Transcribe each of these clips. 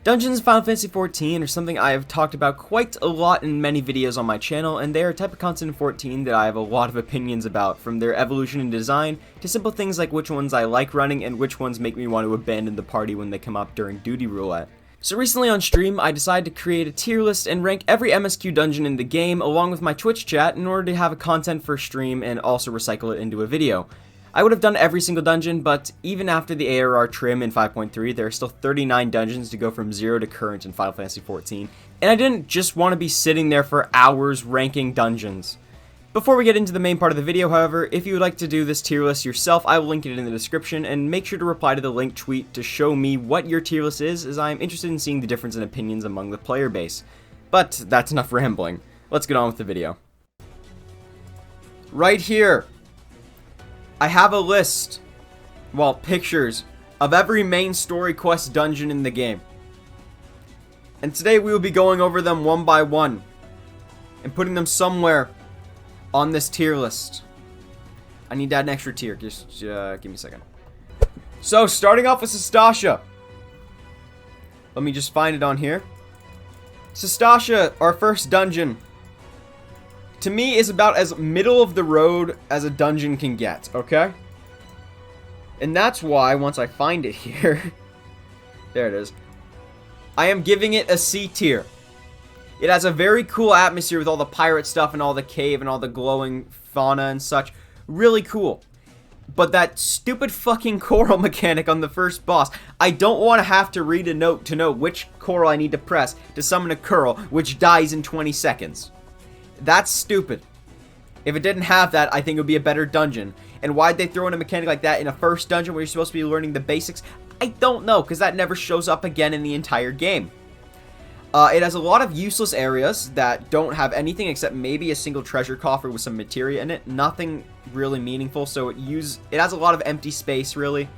Dungeons in Final Fantasy XIV are something I have talked about quite a lot in many videos on my channel, and they are a type of content in 14 that I have a lot of opinions about, from their evolution and design, to simple things like which ones I like running and which ones make me want to abandon the party when they come up during duty roulette. So recently on stream, I decided to create a tier list and rank every MSQ dungeon in the game along with my Twitch chat in order to have a content for stream and also recycle it into a video. I would have done every single dungeon, but even after the ARR trim in 5.3, there are still 39 dungeons to go from 0 to current in Final Fantasy XIV, and I didn't just want to be sitting there for hours ranking dungeons. Before we get into the main part of the video, however, if you would like to do this tier list yourself, I will link it in the description, and make sure to reply to the link tweet to show me what your tier list is, as I am interested in seeing the difference in opinions among the player base. But that's enough rambling. Let's get on with the video. Right here, I have a list, well, pictures, of every main story quest dungeon in the game. And today we will be going over them one by one, and putting them somewhere on this tier list. I need to add an extra tier, just give me a second. So, starting off with Sastasia. Let me just find it on here. Sastasia, our first dungeon, to me, is about as middle of the road as a dungeon can get, okay? And that's why, once I find it here, there it is, I am giving it a C tier. It has a very cool atmosphere with all the pirate stuff and all the cave and all the glowing fauna and such. Really cool. But that stupid fucking coral mechanic on the first boss, I don't want to have to read a note to know which coral I need to press to summon a coral, which dies in 20 seconds. That's stupid. If it didn't have that, I think it would be a better dungeon. And why'd they throw in a mechanic like that in a first dungeon where you're supposed to be learning the basics? I don't know, because that never shows up again in the entire game. It has a lot of useless areas that don't have anything except maybe a single treasure coffer with some materia in it. Nothing really meaningful, so it has a lot of empty space, really.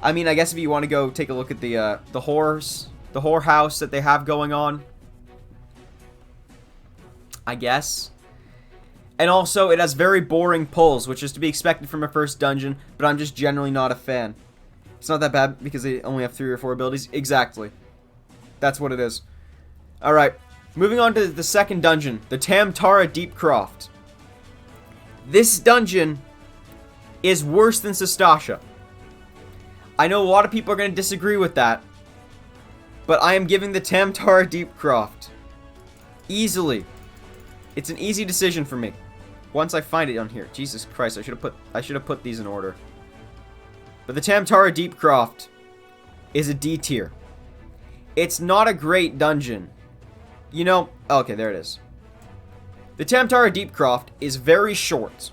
I mean, I guess if you want to go take a look at the whore house that they have going on, I guess. And also, it has very boring pulls, which is to be expected from a first dungeon, but I'm just generally not a fan. It's not that bad because they only have 3 or 4 abilities. Exactly. That's what it is. Alright, moving on to the second dungeon, the Tamtara Deepcroft. This dungeon is worse than Sastasia. I know a lot of people are going to disagree with that, but I am giving the Tamtara Deepcroft easily. It's an easy decision for me. Once I find it on here. Jesus Christ, I should have put these in order. But the Tamtara Deepcroft is a D tier. It's not a great dungeon. You know, okay, there it is. The Tamtara Deepcroft is very short.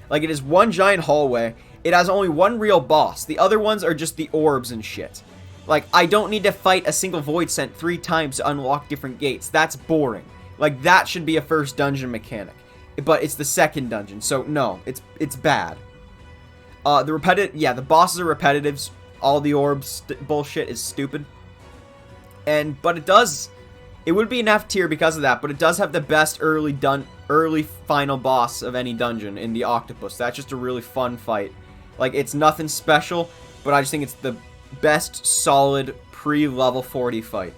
Like, it is one giant hallway. It has only one real boss. The other ones are just the orbs and shit. Like, I don't need to fight a single void sent 3 times to unlock different gates. That's boring. Like, that should be a first dungeon mechanic. But it's the second dungeon, so no, it's bad. The bosses are repetitive. All the orbs bullshit is stupid. But it would be an F tier because of that, but it does have the best early final boss of any dungeon in the Octopus. That's just a really fun fight. Like, it's nothing special, but I just think it's the best solid pre-level 40 fight.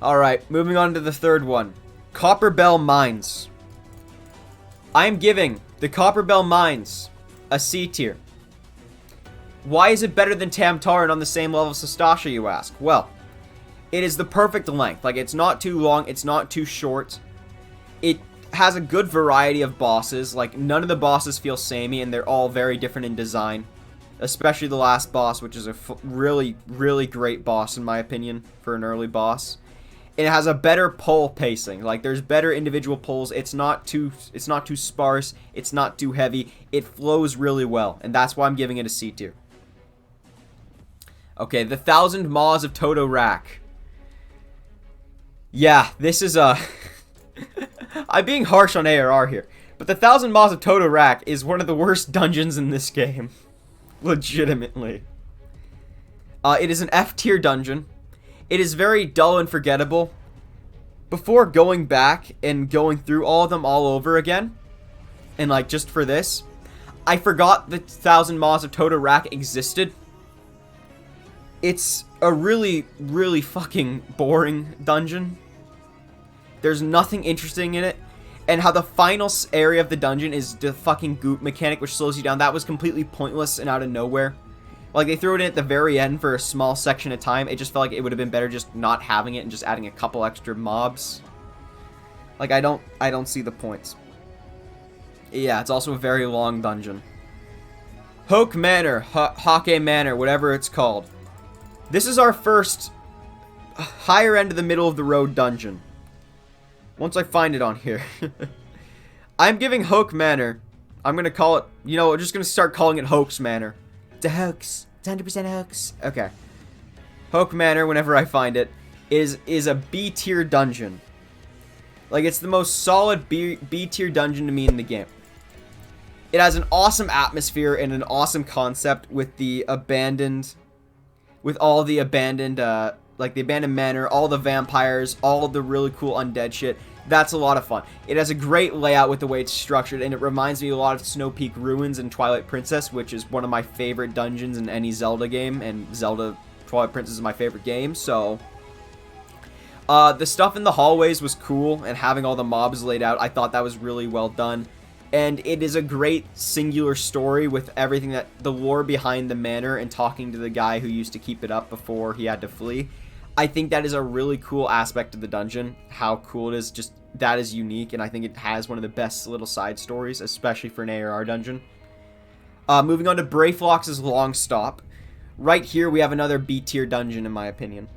Alright, moving on to the third one. Copperbell Mines. I am giving the Copperbell Mines a C tier. Why is it better than Tamtara and on the same level as Sastasia, you ask? Well, it is the perfect length. Like, it's not too long, it's not too short. It has a good variety of bosses. Like, none of the bosses feel samey, and they're all very different in design. Especially the last boss, which is a really, really great boss, in my opinion, for an early boss. It has a better pull pacing. Like, there's better individual pulls. It's not too sparse. It's not too heavy. It flows really well, and that's why I'm giving it a C tier. Okay, the 1,000 Maws of Toto rack. Yeah, this is a... I'm being harsh on ARR here, but the 1,000 Maws of Toto rack is one of the worst dungeons in this game. Legitimately. It is an F tier dungeon. It is very dull and forgettable. Before going back and going through all of them all over again, and like just for this, I forgot the 1,000 Maws of Toto rack existed. It's a really, really fucking boring dungeon. There's nothing interesting in it. And how the final area of the dungeon is the fucking goop mechanic, which slows you down. That was completely pointless and out of nowhere. Like, they threw it in at the very end for a small section of time. It just felt like it would have been better just not having it and just adding a couple extra mobs. Like, I don't see the points. Yeah, it's also a very long dungeon. Hoke Manor, Hoke Manor, whatever it's called. This is our first higher end of the middle of the road dungeon. Once I find it on here. I'm giving Hoke Manor, I'm going to call it, you know, we're just going to start calling it Hoke's Manor. It's a hoax. It's 100% hoax. Okay. Hoke Manor, whenever I find it, is a B tier dungeon. Like, it's the most solid B tier dungeon to me in the game. It has an awesome atmosphere and an awesome concept with the abandoned, with all the abandoned, like the abandoned manor, all the vampires, all the really cool undead shit. That's a lot of fun. It has a great layout with the way it's structured, and it reminds me a lot of Snow Peak Ruins and Twilight Princess, which is one of my favorite dungeons in any Zelda game, and Zelda Twilight Princess is my favorite game, so... the stuff in the hallways was cool, and having all the mobs laid out, I thought that was really well done. And it is a great singular story with everything that the lore behind the manor and talking to the guy who used to keep it up before he had to flee. I think that is a really cool aspect of the dungeon, how cool it is. Just that is unique, and I think it has one of the best little side stories, especially for an ARR dungeon. Moving on to Brayflox's Long Stop. Right here, we have another B tier dungeon, in my opinion.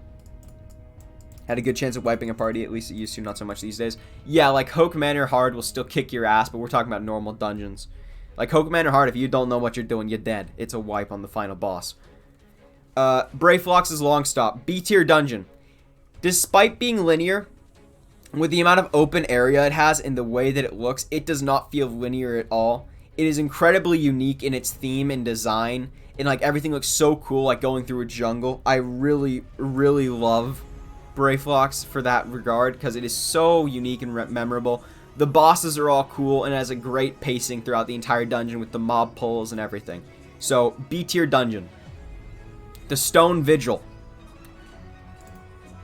Had a good chance of wiping a party, at least it used to, not so much these days. Yeah, like, Hoke Manor Hard will still kick your ass, but we're talking about normal dungeons. Like, Hoke Manor Hard, if you don't know what you're doing, you're dead. It's a wipe on the final boss. Brayflox's Long Stop. B-tier dungeon. Despite being linear, with the amount of open area it has and the way that it looks, it does not feel linear at all. It is incredibly unique in its theme and design, and, like, everything looks so cool, like going through a jungle. I really, really love Brayflox for that regard, because it is so unique and memorable. The bosses are all cool, and it has a great pacing throughout the entire dungeon with the mob pulls and everything. So, B-tier dungeon. The Stone Vigil.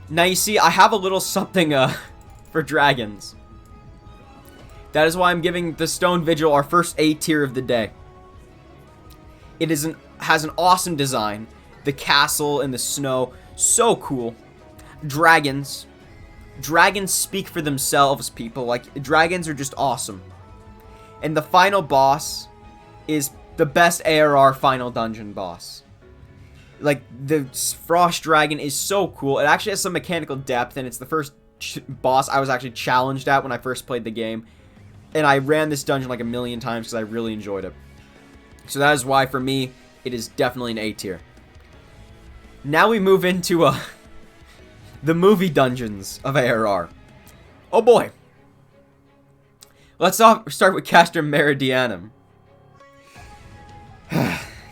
Now, you see, I have a little something for dragons. That is why I'm giving the Stone Vigil our first A tier of the day. It has an awesome design. The castle and the snow, so cool. Dragons. Dragons speak for themselves, people. Like, dragons are just awesome. And the final boss is the best ARR final dungeon boss. Like, the Frost Dragon is so cool. It actually has some mechanical depth, and it's the first boss I was actually challenged at when I first played the game. And I ran this dungeon like a million times because I really enjoyed it. So that is why, for me, it is definitely an A tier. Now we move into the movie dungeons of ARR. Oh boy. Let's start with Castrum Meridianum.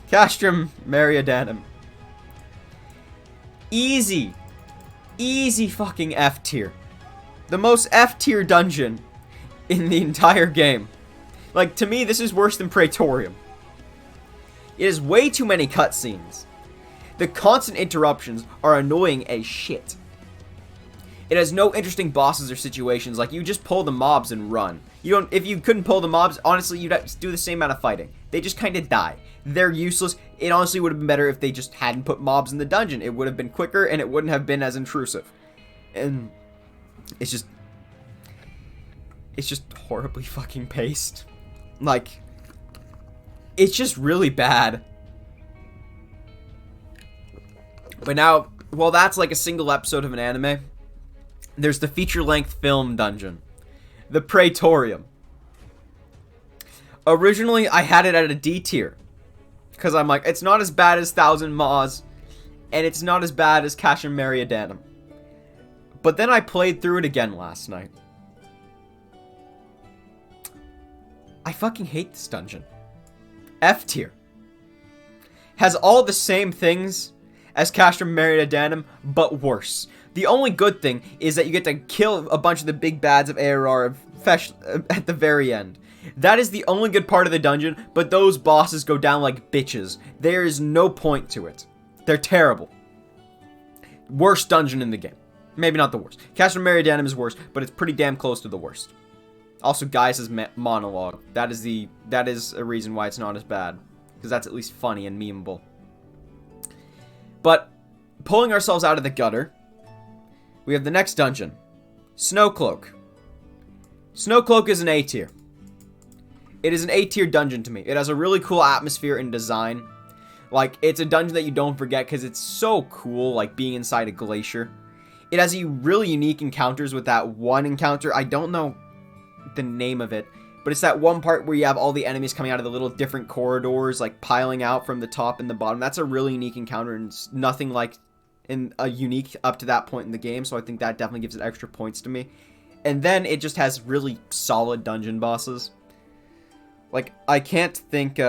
Castrum Meridianum. Easy fucking F tier. The most F tier dungeon in the entire game. Like, to me, this is worse than Praetorium. It has way too many cutscenes. The constant interruptions are annoying as shit. It has no interesting bosses or situations. Like, you just pull the mobs and run. If you couldn't pull the mobs, honestly, you'd have to do the same amount of fighting. They just kind of die. They're useless. It honestly would have been better if they just hadn't put mobs in the dungeon. It would have been quicker, and it wouldn't have been as intrusive. And it's just horribly fucking paced. Like, it's just really bad. But now, well, that's like a single episode of an anime. There's the feature-length film dungeon. The Praetorium. Originally, I had it at a D tier. Because I'm like, it's not as bad as 1000 Maws. And it's not as bad as Castrum Meridianum. But then I played through it again last night. I fucking hate this dungeon. F tier. Has all the same things as Castrum Meridianum, but worse. The only good thing is that you get to kill a bunch of the big bads of ARR at the very end. That is the only good part of the dungeon, but those bosses go down like bitches. There is no point to it. They're terrible. worst dungeon in the game. Maybe not the worst. Castle Meridianum is worse, but it's pretty damn close to the worst. Also, Gaius' monologue. That is a reason why it's not as bad. Because that's at least funny and memeable. But, pulling ourselves out of the gutter, we have the next dungeon. Snow Cloak. Snow Cloak is an A tier. It is an A tier dungeon to me. It has a really cool atmosphere and design. Like, it's a dungeon that you don't forget because it's so cool, like being inside a glacier. It has really unique encounters with that one encounter. I don't know the name of it, but it's that one part where you have all the enemies coming out of the little different corridors, like piling out from the top and the bottom. That's a really unique encounter, and it's nothing like unique up to that point in the game, so I think that definitely gives it extra points to me. And then it just has really solid dungeon bosses. Like, I can't think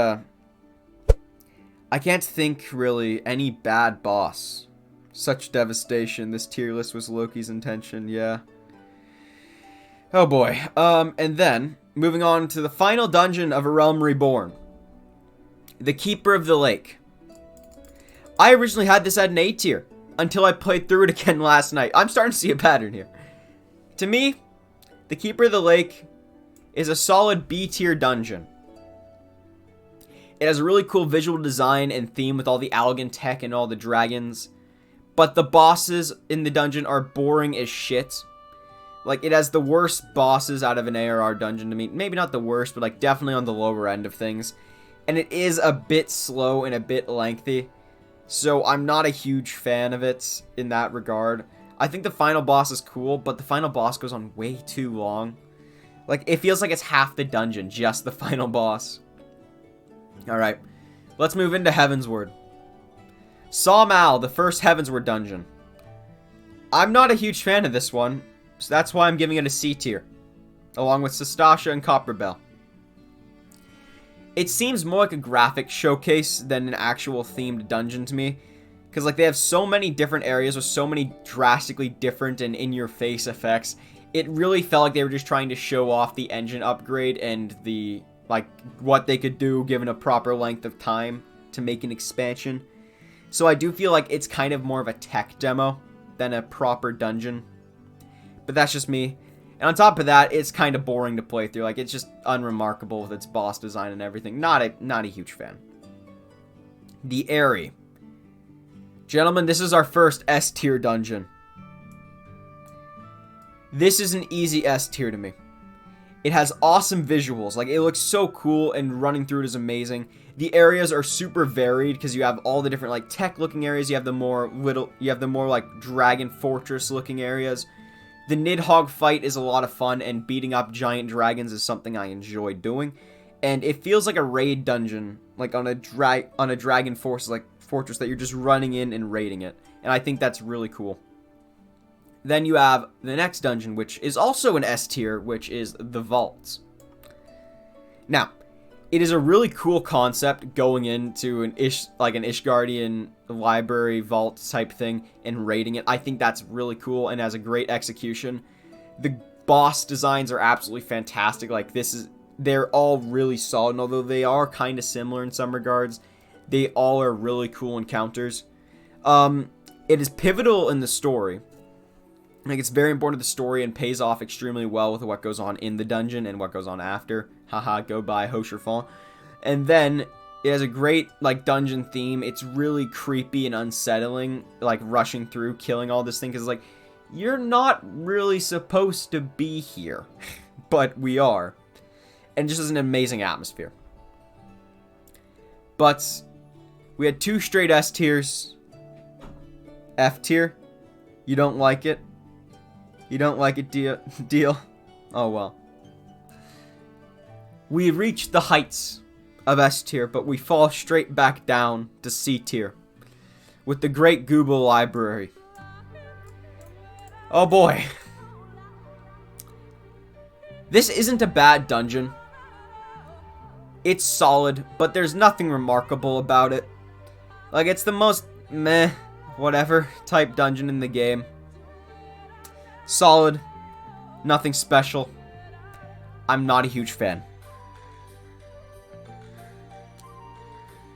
really any bad boss. Such devastation. This tier list was Loki's intention, yeah. Oh boy. And then, moving on to the final dungeon of A Realm Reborn. The Keeper of the Lake. I originally had this at an A tier, until I played through it again last night. I'm starting to see a pattern here. To me, the Keeper of the Lake is a solid B tier dungeon. It has a really cool visual design and theme with all the Allegan tech and all the dragons. But the bosses in the dungeon are boring as shit. Like, it has the worst bosses out of an ARR dungeon to me. Maybe not the worst, but like definitely on the lower end of things. And it is a bit slow and a bit lengthy. So I'm not a huge fan of it in that regard. I think the final boss is cool, but the final boss goes on way too long. Like, it feels like it's half the dungeon, just the final boss. Alright, let's move into Heavensward. Sawmal, the first Heavensward dungeon. I'm not a huge fan of this one, so that's why I'm giving it a C tier, along with Sastasia and Copperbell. It seems more like a graphic showcase than an actual themed dungeon to me, because like they have so many different areas with so many drastically different and in-your-face effects. It really felt like they were just trying to show off the engine upgrade and the like what they could do given a proper length of time to make an expansion. So I do feel like it's kind of more of a tech demo than a proper dungeon. But that's just me. And on top of that, it's kind of boring to play through. Like, it's just unremarkable with its boss design and everything. Not a huge fan. The Airy. Gentlemen, this is our first S tier dungeon. This is an easy S tier to me. It has awesome visuals. Like, it looks so cool, and running through it is amazing. The areas are super varied because you have all the different like tech looking areas. You have the more like dragon fortress looking areas. The Nidhogg fight is a lot of fun, and beating up giant dragons is something I enjoy doing. And it feels like a raid dungeon, like on a dragon fortress that you're just running in and raiding it. And I think that's really cool. Then you have the next dungeon, which is also an S tier, which is the Vaults. Now, it is a really cool concept going into an Ishgardian library vault type thing and raiding it. I think that's really cool and has a great execution. The boss designs are absolutely fantastic. Like, they're all really solid, and although they are kind of similar in some regards, they all are really cool encounters. It is pivotal in the story. Like, it's very important to the story and pays off extremely well with what goes on in the dungeon and what goes on after. Haha, go by Hosherfall. And then it has a great like dungeon theme. It's really creepy and unsettling, like rushing through, killing all this thing, because like you're not really supposed to be here, but we are. And just as an amazing atmosphere. But we had two straight S tiers. F tier. You don't like it? You don't like it, deal? Oh well. We reach the heights of S tier, but we fall straight back down to C tier with the Great Google Library. Oh boy. This isn't a bad dungeon. It's solid, but there's nothing remarkable about it. Like, it's the most meh, whatever type dungeon in the game. Solid, nothing special. I'm not a huge fan.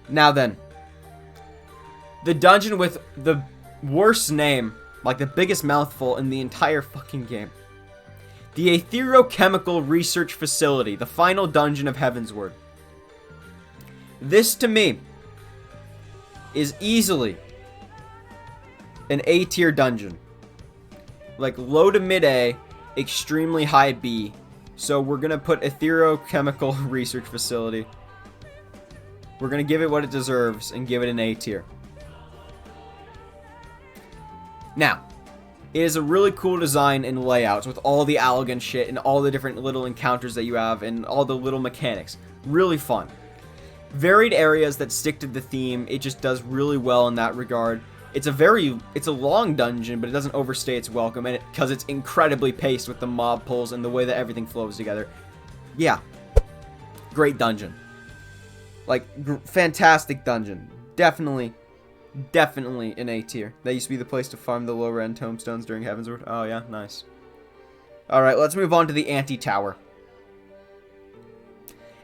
Now then, the dungeon with the worst name, like the biggest mouthful in the entire fucking game. The Ethereal Chemical Research Facility, the final dungeon of Heavensward. This, to me, is easily an A tier dungeon. Like low to mid A, extremely high B. So we're going to put Ethereal Chemical Research Facility. We're going to give it what it deserves and give it an A tier. Now, it is a really cool design and layouts with all the elegant shit and all the different little encounters that you have and all the little mechanics. Really fun. Varied areas that stick to the theme. It just does really well in that regard. It's a long dungeon, but it doesn't overstay its welcome, and because it's incredibly paced with the mob pulls and the way that everything flows together. Yeah. Great dungeon. Like, fantastic dungeon. Definitely an A tier. That used to be the place to farm the lower end tomestones during Heavensward. Oh yeah, nice. Alright, let's move on to the anti-tower.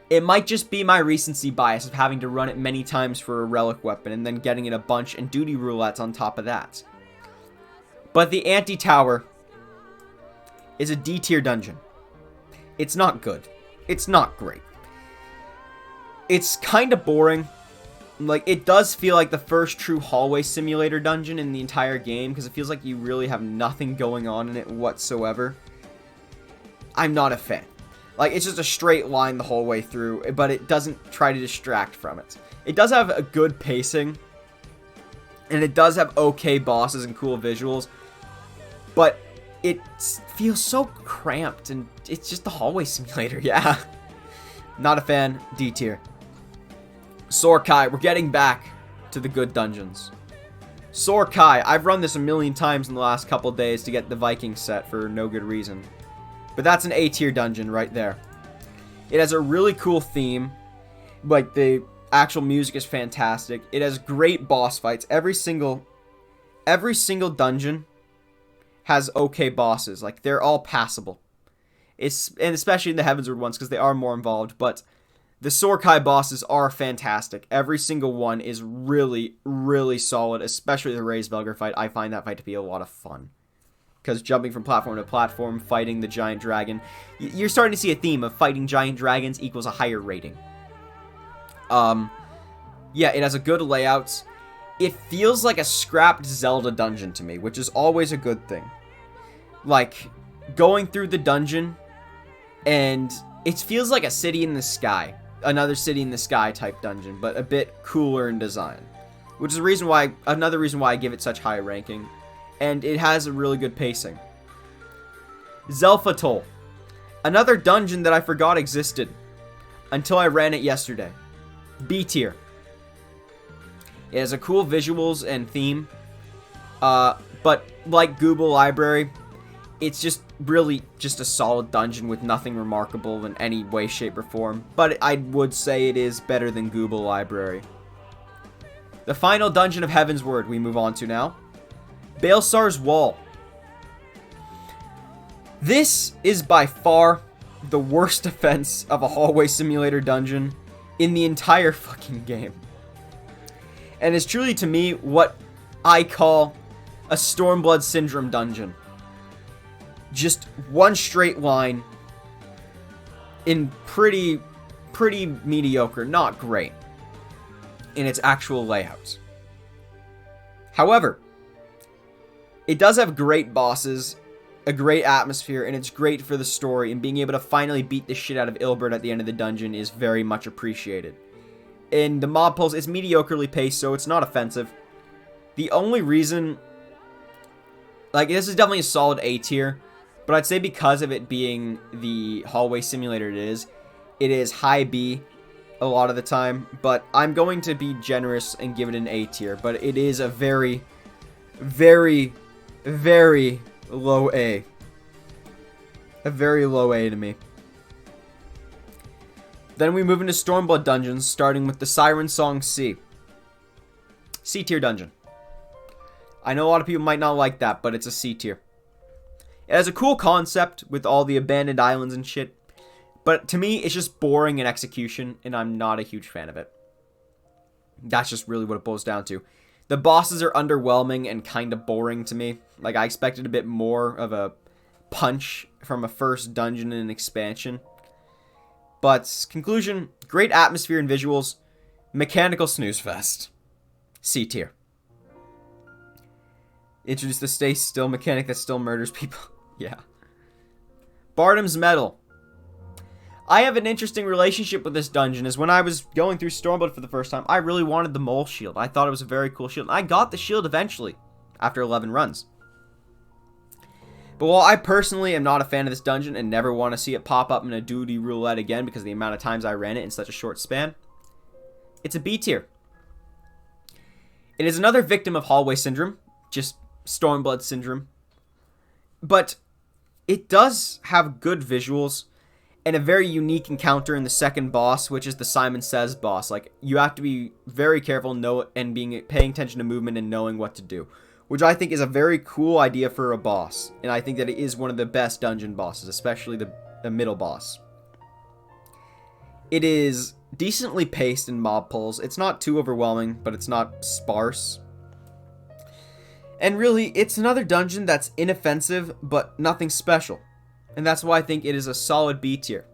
It might just be my recency bias of having to run it many times for a relic weapon and then getting it a bunch and duty roulettes on top of that. But the anti-tower is a D tier dungeon. It's not good. It's not great. It's kind of boring. Like, it does feel like the first true hallway simulator dungeon in the entire game, because it feels like you really have nothing going on in it whatsoever. I'm not a fan. Like, it's just a straight line the whole way through, but it doesn't try to distract from it. It does have a good pacing, and it does have okay bosses and cool visuals, but it feels so cramped, and it's just the hallway simulator, yeah. Not a fan, D tier. Sorkai, we're getting back to the good dungeons. Sorkai, I've run this a million times in the last couple days to get the Viking set for no good reason. But that's an A tier dungeon right there. It has a really cool theme. Like, the actual music is fantastic. It has great boss fights. Every single dungeon has okay bosses. Like, they're all passable. And especially in the Heavensward ones, because they are more involved. But the Sorkai bosses are fantastic. Every single one is really, really solid. Especially the Raisvelger fight. I find that fight to be a lot of fun. Because jumping from platform to platform, fighting the giant dragon. You're starting to see a theme of fighting giant dragons equals a higher rating. Yeah, it has a good layout. It feels like a scrapped Zelda dungeon to me, which is always a good thing. Like, going through the dungeon, and it feels like a city in the sky. Another city in the sky type dungeon, but a bit cooler in design. Which is another reason why I give it such high ranking. And it has a really good pacing. Zelfatol. Another dungeon that I forgot existed until I ran it yesterday. B tier. It has a cool visuals and theme. But like Google Library, it's just really just a solid dungeon with nothing remarkable in any way, shape, or form. But I would say it is better than Google Library. The final dungeon of Heavensward we move on to now. Baelsar's Wall. This is by far the worst offense of a hallway simulator dungeon in the entire fucking game. And it's truly, to me, what I call a Stormblood Syndrome dungeon. Just one straight line in pretty mediocre, not great, in its actual layouts. However, it does have great bosses, a great atmosphere, and it's great for the story, and being able to finally beat the shit out of Ilbert at the end of the dungeon is very much appreciated. And the mob pulls, it's mediocrely paced, so it's not offensive. The only reason, like, this is definitely a solid A tier, but I'd say because of it being the hallway simulator it is high B a lot of the time, but I'm going to be generous and give it an A tier, but it is a very, very, very low A. A very low A to me. Then we move into Stormblood dungeons, starting with the Siren Song C. C tier dungeon. I know a lot of people might not like that, but it's a C tier. It has a cool concept with all the abandoned islands and shit, but to me, it's just boring in execution, and I'm not a huge fan of it. That's just really what it boils down to. The bosses are underwhelming and kind of boring to me. Like, I expected a bit more of a punch from a first dungeon in an expansion. But, conclusion, great atmosphere and visuals, mechanical snooze fest. C tier. Introduce the stay still mechanic that still murders people. Yeah. Bartom's Medal. I have an interesting relationship with this dungeon, as when I was going through Stormblood for the first time, I really wanted the mole shield. I thought it was a very cool shield. I got the shield eventually, after 11 runs. But while I personally am not a fan of this dungeon and never want to see it pop up in a duty roulette again because of the amount of times I ran it in such a short span, it's a B tier. It is another victim of hallway syndrome, just Stormblood syndrome. But it does have good visuals and a very unique encounter in the second boss, which is the Simon Says boss. Like, you have to be very careful and paying attention to movement and knowing what to do, which I think is a very cool idea for a boss. And I think that it is one of the best dungeon bosses, especially the middle boss. It is decently paced in mob pulls. It's not too overwhelming, but it's not sparse. And really, it's another dungeon that's inoffensive, but nothing special. And that's why I think it is a solid B tier.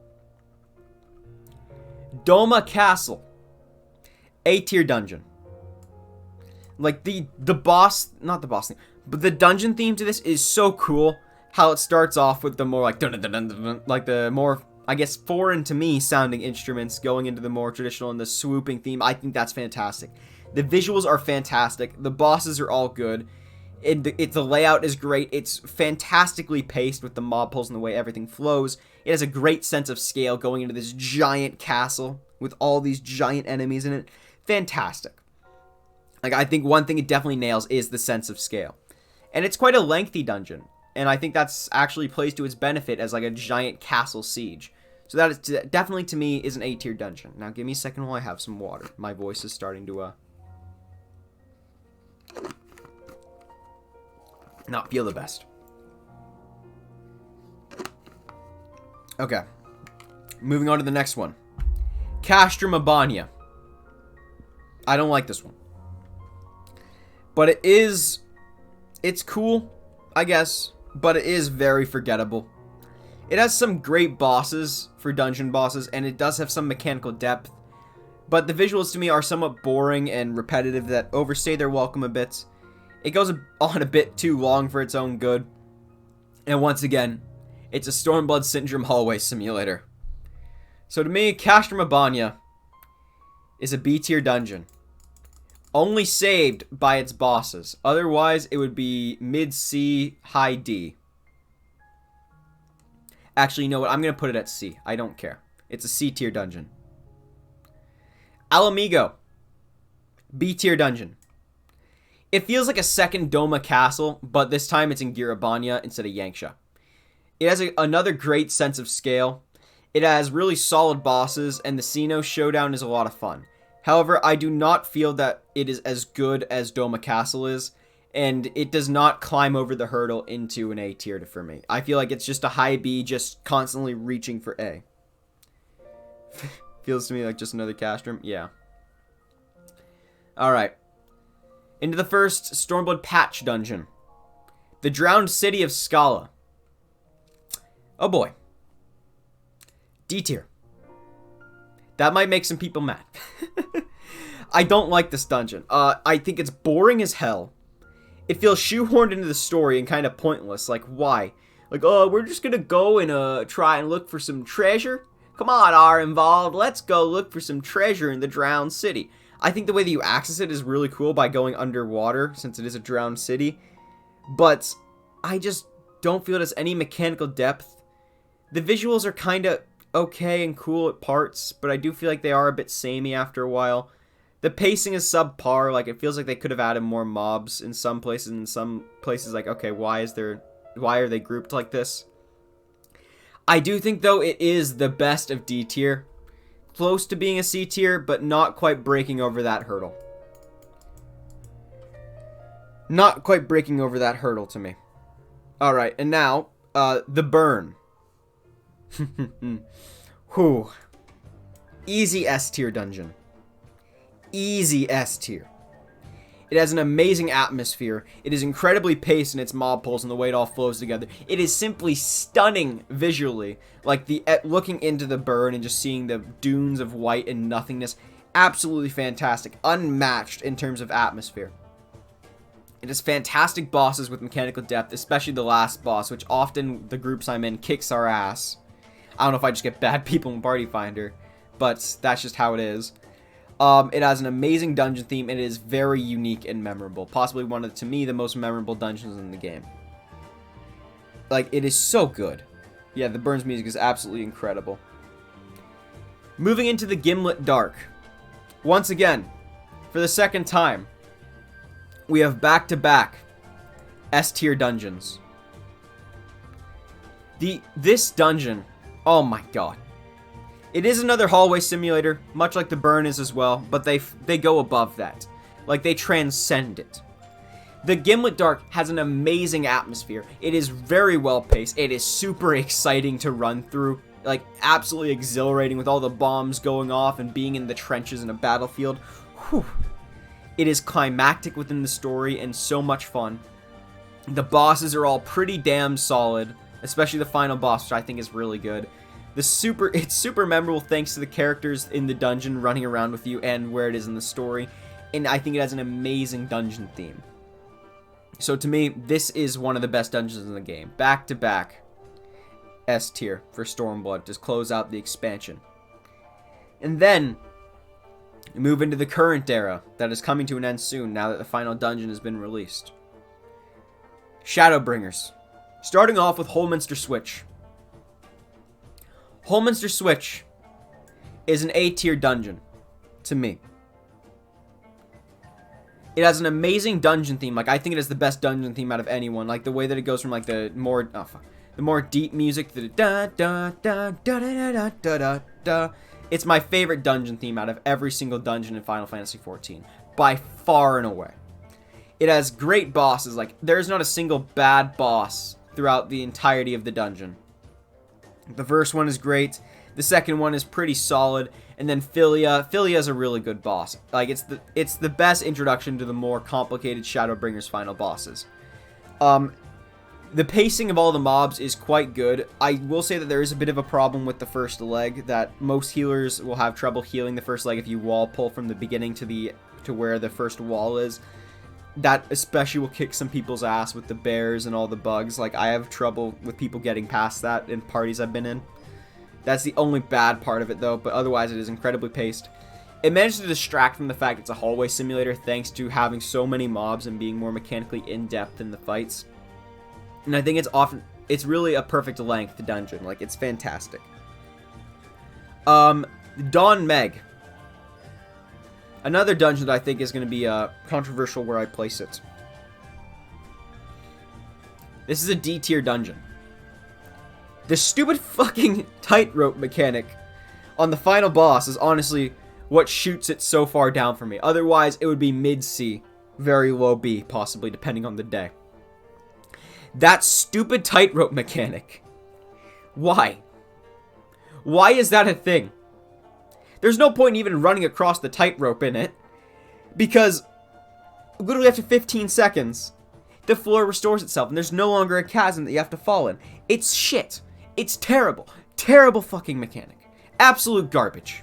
Doma Castle. A tier dungeon. Like, the boss, not the boss theme, but the dungeon theme to this is so cool. How it starts off with the more like, dun dun dun dun dun, like the more, I guess, foreign to me sounding instruments going into the more traditional and the swooping theme. I think that's fantastic. The visuals are fantastic. The bosses are all good. The layout is great. It's fantastically paced with the mob pulls and the way everything flows. It has a great sense of scale going into this giant castle with all these giant enemies in it. Fantastic. Like, I think one thing it definitely nails is the sense of scale. And it's quite a lengthy dungeon. And I think that's actually plays to its benefit as like a giant castle siege. So that is definitely, to me, is an A tier dungeon. Now give me a second while I have some water. My voice is starting to not feel the best. Okay. Moving on to the next one. Mabanya. I don't like this one. But it's cool, I guess. But it is very forgettable. It has some great bosses for dungeon bosses, and it does have some mechanical depth. But the visuals to me are somewhat boring and repetitive that overstay their welcome a bit. It goes on a bit too long for its own good. And once again, it's a Stormblood Syndrome hallway simulator. So to me, Mabanya is a B tier dungeon. Only saved by its bosses. Otherwise, it would be mid C, high D. Actually, you know what? I'm going to put it at C. I don't care. It's a C tier dungeon. Alamigo. B tier dungeon. It feels like a second Doma Castle, but this time it's in Girabanya instead of Yanxia. It has another great sense of scale. It has really solid bosses, and the Sinnoh showdown is a lot of fun. However, I do not feel that it is as good as Doma Castle is, and it does not climb over the hurdle into an A tier for me. I feel like it's just a high B, just constantly reaching for A. Feels to me like just another Castrum. Yeah. Alright. Into the first Stormblood patch dungeon. The Drowned City of Scala. Oh boy. D tier. That might make some people mad. I don't like this dungeon. I think it's boring as hell. It feels shoehorned into the story and kind of pointless. Like, why? Like, oh, we're just gonna go and try and look for some treasure? Come on, our involved. Let's go look for some treasure in the Drowned City. I think the way that you access it is really cool by going underwater, since it is a drowned city. But I just don't feel it has any mechanical depth. The visuals are kind of okay and cool at parts, but I do feel like they are a bit samey after a while. The pacing is subpar. Like, it feels like they could have added more mobs in some places. In some places, like, okay, why are they grouped like this? I do think, though, it is the best of D tier. Close to being a C tier, but not quite breaking over that hurdle. Not quite breaking over that hurdle to me. Alright, and now, the Burn. Whew. Easy S tier dungeon. Easy S tier. It has an amazing atmosphere. It is incredibly paced in its mob pulls and the way it all flows together. It is simply stunning visually. Like, looking into the burn and just seeing the dunes of white and nothingness. Absolutely fantastic. Unmatched in terms of atmosphere. It has fantastic bosses with mechanical depth, especially the last boss, which often the groups I'm in kicks our ass. I don't know if I just get bad people in Party Finder, but that's just how it is. It has an amazing dungeon theme, and it is very unique and memorable. Possibly one of, to me, the most memorable dungeons in the game. Like, it is so good. Yeah, the Burns music is absolutely incredible. Moving into the Gimlet Dark. Once again, for the second time, we have back-to-back S-tier dungeons. This dungeon, oh my god. It is another hallway simulator, much like the Burn is as well, but they go above that. Like, they transcend it. The Gimlet Dark has an amazing atmosphere. It is very well paced. It is super exciting to run through. Like, absolutely exhilarating with all the bombs going off and being in the trenches in a battlefield. Whew. It is climactic within the story and so much fun. The bosses are all pretty damn solid, especially the final boss, which I think is really good. It's super memorable thanks to the characters in the dungeon running around with you and where it is in the story. And I think it has an amazing dungeon theme. So to me, this is one of the best dungeons in the game. Back to back S tier for Stormblood to close out the expansion. And then we move into the current era that is coming to an end soon now that the final dungeon has been released. Shadowbringers. Starting off with Holminster Switch. Holminster Switch is an A-tier dungeon, to me. It has an amazing dungeon theme. Like, I think it is the best dungeon theme out of anyone. Like, the way that it goes from, like, the more deep music to the da-da-da-da-da-da-da-da-da. It's my favorite dungeon theme out of every single dungeon in Final Fantasy XIV. By far and away. It has great bosses. Like, there's not a single bad boss throughout the entirety of the dungeon. The first one is great. The second one is pretty solid. And then Philia. Philia is a really good boss. Like, it's the best introduction to the more complicated Shadowbringers final bosses. The pacing of all the mobs is quite good. I will say that there is a bit of a problem with the first leg, that most healers will have trouble healing the first leg if you wall pull from the beginning to where the first wall is. That especially will kick some people's ass with the bears and all the bugs. Like, I have trouble with people getting past that in parties I've been in. That's the only bad part of it, though, but otherwise it is incredibly paced. It managed to distract from the fact it's a hallway simulator thanks to having so many mobs and being more mechanically in-depth in the fights. And I think it's really a perfect length dungeon. Like, it's fantastic. Dawn Meg. Another dungeon that I think is going to be controversial where I place it. This is a D-tier dungeon. The stupid fucking tightrope mechanic on the final boss is honestly what shoots it so far down for me. Otherwise, it would be mid-C, very low B, possibly, depending on the day. That stupid tightrope mechanic. Why? Why is that a thing? There's no point in even running across the tightrope in it, because literally after 15 seconds, the floor restores itself, and there's no longer a chasm that you have to fall in. It's shit. It's terrible. Terrible fucking mechanic. Absolute garbage.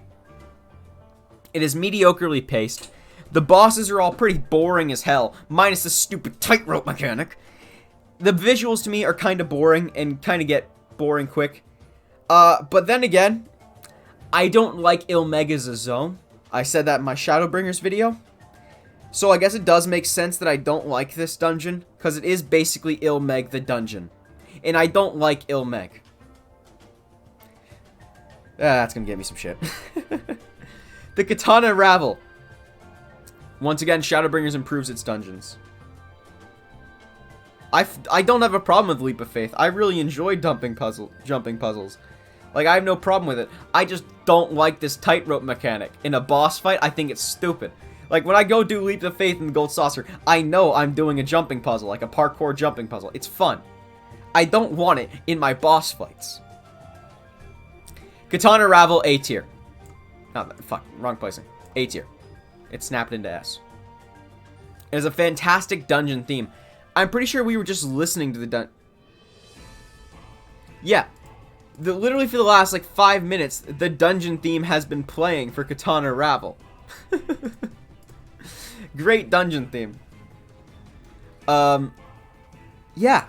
It is mediocrely paced. The bosses are all pretty boring as hell, minus the stupid tightrope mechanic. The visuals to me are kind of boring, and kind of get boring quick. But then again, I don't like Ilmeg as a zone. I said that in my Shadowbringers video. So I guess it does make sense that I don't like this dungeon, because it is basically Ilmeg the dungeon. And I don't like Ilmeg. That's going to get me some shit. The Katana Ravel. Once again, Shadowbringers improves its dungeons. I don't have a problem with Leap of Faith. I really enjoy jumping puzzles. Like, I have no problem with it. I just don't like this tightrope mechanic. In a boss fight, I think it's stupid. Like, when I go do Leap of Faith in the Gold Saucer, I know I'm doing a jumping puzzle, like a parkour jumping puzzle. It's fun. I don't want it in my boss fights. Katana Ravel, A tier. Fuck, wrong placing. A tier. It snapped into S. It has a fantastic dungeon theme. I'm pretty sure we were just listening to the Yeah. Literally for the last, like, 5 minutes, the dungeon theme has been playing for Katana Ravel. Great dungeon theme. Yeah.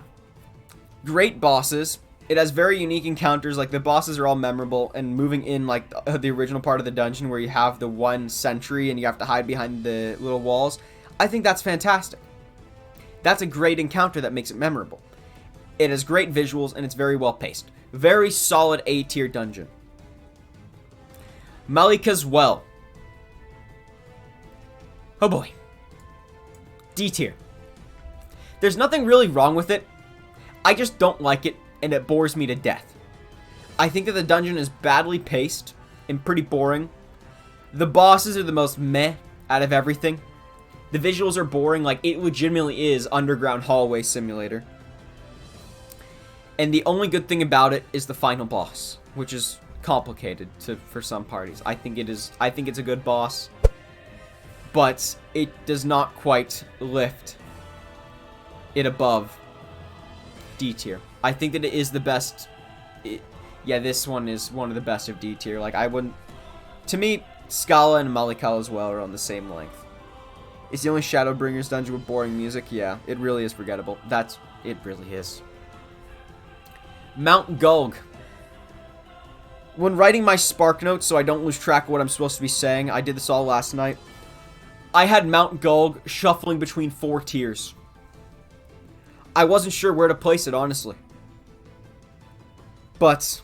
Great bosses. It has very unique encounters. Like, the bosses are all memorable, and moving in, like, the original part of the dungeon where you have the one sentry and you have to hide behind the little walls. I think that's fantastic. That's a great encounter that makes it memorable. It has great visuals, and it's very well paced. Very solid A-tier dungeon. Malika's Well. Oh boy. D-tier. There's nothing really wrong with it. I just don't like it, and it bores me to death. I think that the dungeon is badly paced and pretty boring. The bosses are the most meh out of everything. The visuals are boring, like it legitimately is Underground Hallway Simulator. And the only good thing about it is the final boss, which is complicated for some parties. I think it's a good boss, but it does not quite lift it above D tier. I think that it is the best. Yeah, this one is one of the best of D tier. Like, I wouldn't. To me, Scala and Malika as well are on the same length. It's the only Shadowbringers dungeon with boring music. Yeah, it really is forgettable. It really is. Mount Gulg. When writing my Spark Notes so I don't lose track of what I'm supposed to be saying, I did this all last night. I had Mount Gulg shuffling between 4 tiers. I wasn't sure where to place it, honestly. But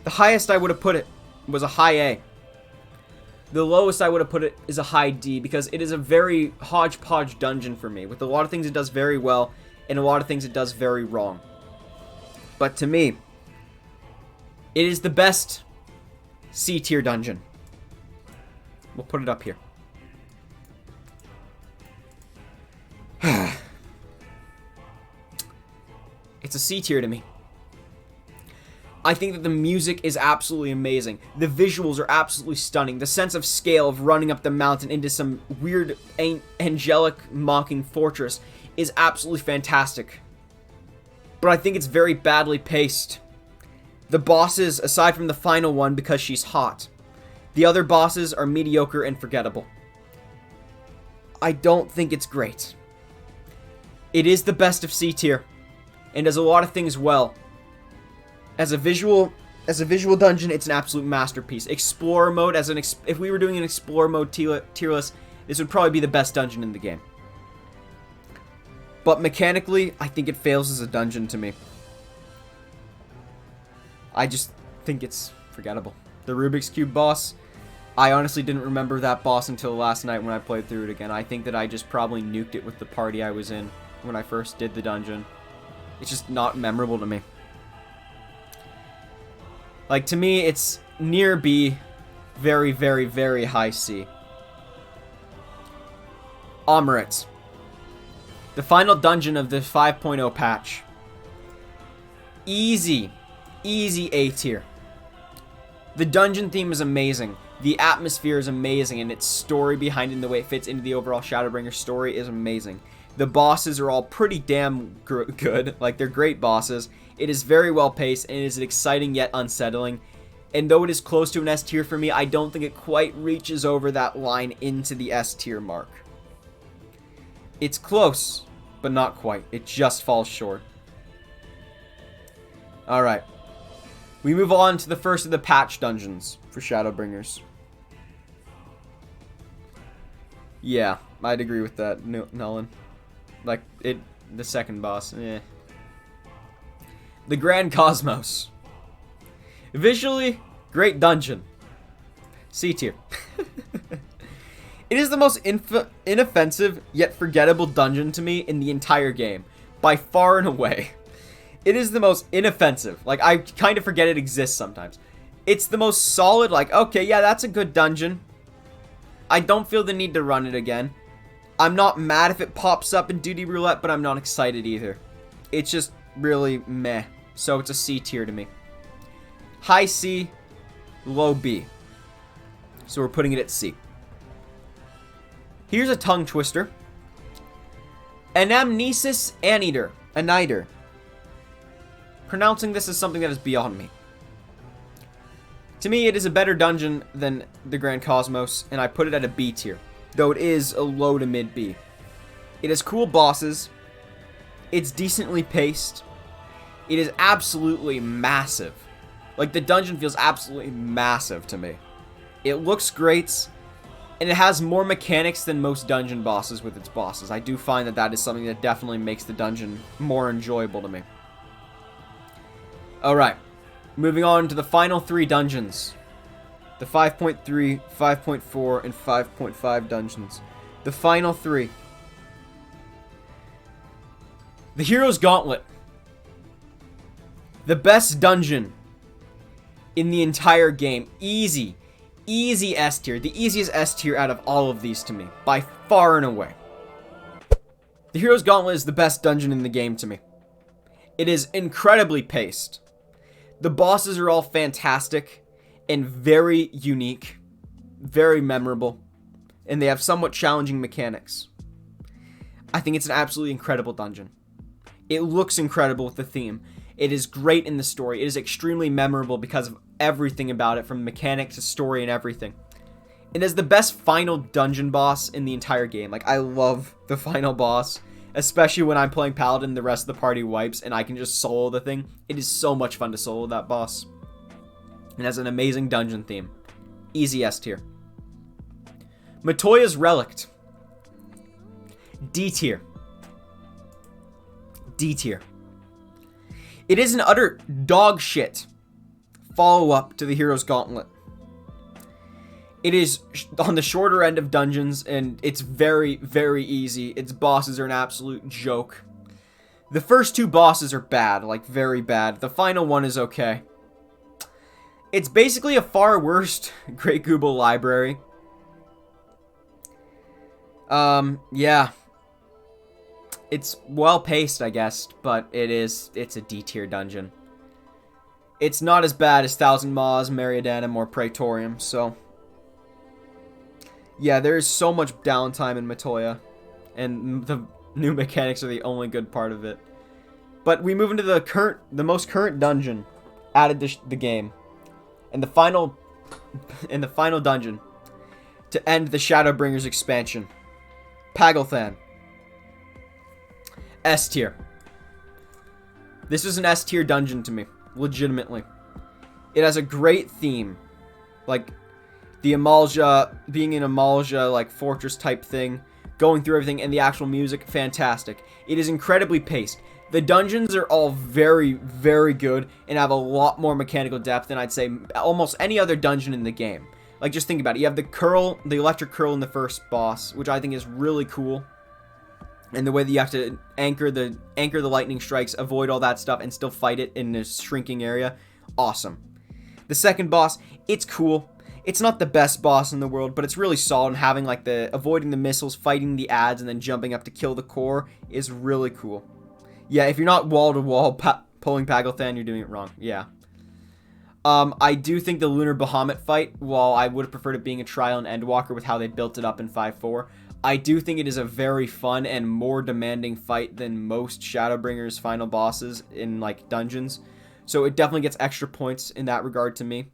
the highest I would have put it was a high A. The lowest I would have put it is a high D, because it is a very hodgepodge dungeon for me. With a lot of things it does very well, and a lot of things it does very wrong. But to me, it is the best C tier dungeon. We'll put it up here. It's a C tier to me. I think that the music is absolutely amazing. The visuals are absolutely stunning. The sense of scale of running up the mountain into some weird, angelic, mocking fortress is absolutely fantastic. But I think it's very badly paced. The bosses, aside from the final one because she's hot, the other bosses are mediocre and forgettable. I don't think it's great. It is the best of C tier, and does a lot of things well. As a visual dungeon, it's an absolute masterpiece. Explorer mode, if we were doing an Explorer mode tier list, this would probably be the best dungeon in the game. But mechanically, I think it fails as a dungeon to me. I just think it's forgettable. The Rubik's Cube boss, I honestly didn't remember that boss until last night when I played through it again. I think that I just probably nuked it with the party I was in when I first did the dungeon. It's just not memorable to me. Like, to me, it's near B, very, very, very high C. Omelet. The final dungeon of the 5.0 patch. Easy A tier. The dungeon theme is amazing. The atmosphere is amazing, and its story behind it and the way it fits into the overall Shadowbringers story is amazing. The bosses are all pretty damn good. Like, they're great bosses. It is very well paced, and it is exciting yet unsettling. And though it is close to an S tier for me, I don't think it quite reaches over that line into the S tier mark. It's close, but not quite. It just falls short. Alright. We move on to the first of the patch dungeons for Shadowbringers. Yeah, I'd agree with that, Nolan. Like, the second boss, eh. The Grand Cosmos. Visually, great dungeon. C tier. It is the most inoffensive yet forgettable dungeon to me in the entire game. By far and away. It is the most inoffensive. Like, I kind of forget it exists sometimes. It's the most solid, like, okay, yeah, that's a good dungeon. I don't feel the need to run it again. I'm not mad if it pops up in Duty Roulette, but I'm not excited either. It's just really meh. So it's a C tier to me. High C, low B. So we're putting it at C. Here's a tongue twister. Anamnesis Aniter. Pronouncing this is something that is beyond me. To me, it is a better dungeon than the Grand Cosmos, and I put it at a B tier, though it is a low to mid B. It has cool bosses. It's decently paced. It is absolutely massive. Like, the dungeon feels absolutely massive to me. It looks great, and it has more mechanics than most dungeon bosses with its bosses. I do find that that is something that definitely makes the dungeon more enjoyable to me. Alright, moving on to the final 3 dungeons. The 5.3, 5.4, and 5.5 dungeons. The final 3. The Heroes Gauntlet. The best dungeon in the entire game. Easy S tier. The easiest S tier out of all of these to me. By far and away. The Heroes Gauntlet is the best dungeon in the game to me. It is incredibly paced. The bosses are all fantastic and very unique. Very memorable. And they have somewhat challenging mechanics. I think it's an absolutely incredible dungeon. It looks incredible with the theme. It is great in the story. It is extremely memorable because of everything about it, from mechanic to story and everything. It is the best final dungeon boss in the entire game. Like, I love the final boss, especially when I'm playing Paladin, the rest of the party wipes, and I can just solo the thing. It is so much fun to solo that boss. It has an amazing dungeon theme. Easy S tier. Matoya's Relict. D tier. D tier. It is an utter dog shit follow-up to the Heroes Gauntlet. It is on the shorter end of dungeons, and it's very, very easy. Its bosses are an absolute joke. The first 2 bosses are bad, like very bad. The final one is okay. It's basically a far worse Great Google Library. Yeah. It's well-paced, I guess, but it's a D-tier dungeon. It's not as bad as Maws, Meridianum, or Praetorium, so... Yeah, there is so much downtime in Matoya, and the new mechanics are the only good part of it. But we move into the most current dungeon added to the game. And the final dungeon to end the Shadowbringers expansion. Pagelthan. S tier. This is an S tier dungeon to me, legitimately. It has a great theme, like the Amalja, being in Amalja, like fortress type thing, going through everything, and the actual music, fantastic. It is incredibly paced. The dungeons are all very, very good and have a lot more mechanical depth than I'd say almost any other dungeon in the game. Like, just think about it. You have the curl, the electric curl in the first boss, which I think is really cool. And the way that you have to anchor the lightning strikes, avoid all that stuff, and still fight it in this shrinking area. Awesome. The second boss, it's cool. It's not the best boss in the world, but it's really solid, and having like the avoiding the missiles, fighting the ads, and then jumping up to kill the core is really cool. Yeah, if you're not wall-to-wall pulling Pagelthan, you're doing it wrong. Yeah. I do think the Lunar Bahamut fight, while I would have preferred it being a trial and Endwalker with how they built it up in 5.4, I do think it is a very fun and more demanding fight than most Shadowbringers final bosses in like dungeons. So it definitely gets extra points in that regard to me.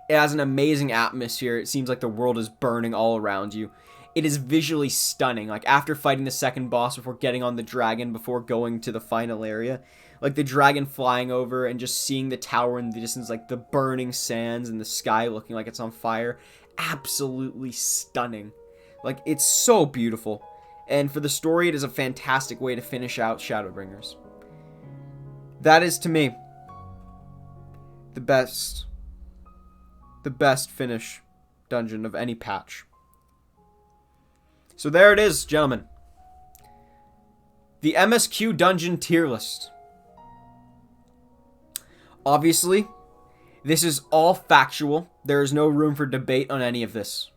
It has an amazing atmosphere. It seems like the world is burning all around you. It is visually stunning. Like, after fighting the second boss before getting on the dragon before going to the final area, like the dragon flying over and just seeing the tower in the distance, like the burning sands and the sky looking like it's on fire. Absolutely stunning. Like, it's so beautiful. And for the story, it is a fantastic way to finish out Shadowbringers. That is, to me, the best finish dungeon of any patch. So there it is, gentlemen. The MSQ dungeon tier list. Obviously, this is all factual. There is no room for debate on any of this.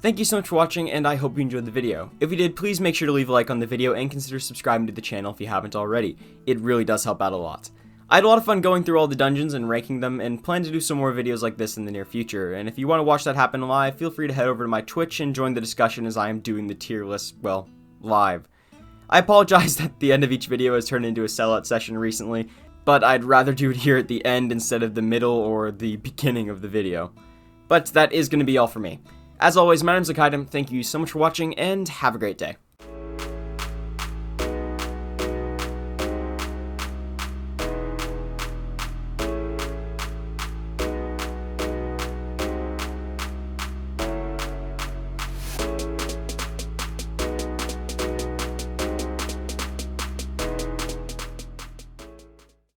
Thank you so much for watching, and I hope you enjoyed the video. If you did, please make sure to leave a like on the video and consider subscribing to the channel if you haven't already. It really does help out a lot. I had a lot of fun going through all the dungeons and ranking them, and plan to do some more videos like this in the near future. And if you want to watch that happen live, feel free to head over to my Twitch and join the discussion as I am doing the tier list, well, live. I apologize that the end of each video has turned into a sellout session recently, but I'd rather do it here at the end instead of the middle or the beginning of the video. But that is going to be all for me. As always, my name's Lokidum, thank you so much for watching, and have a great day.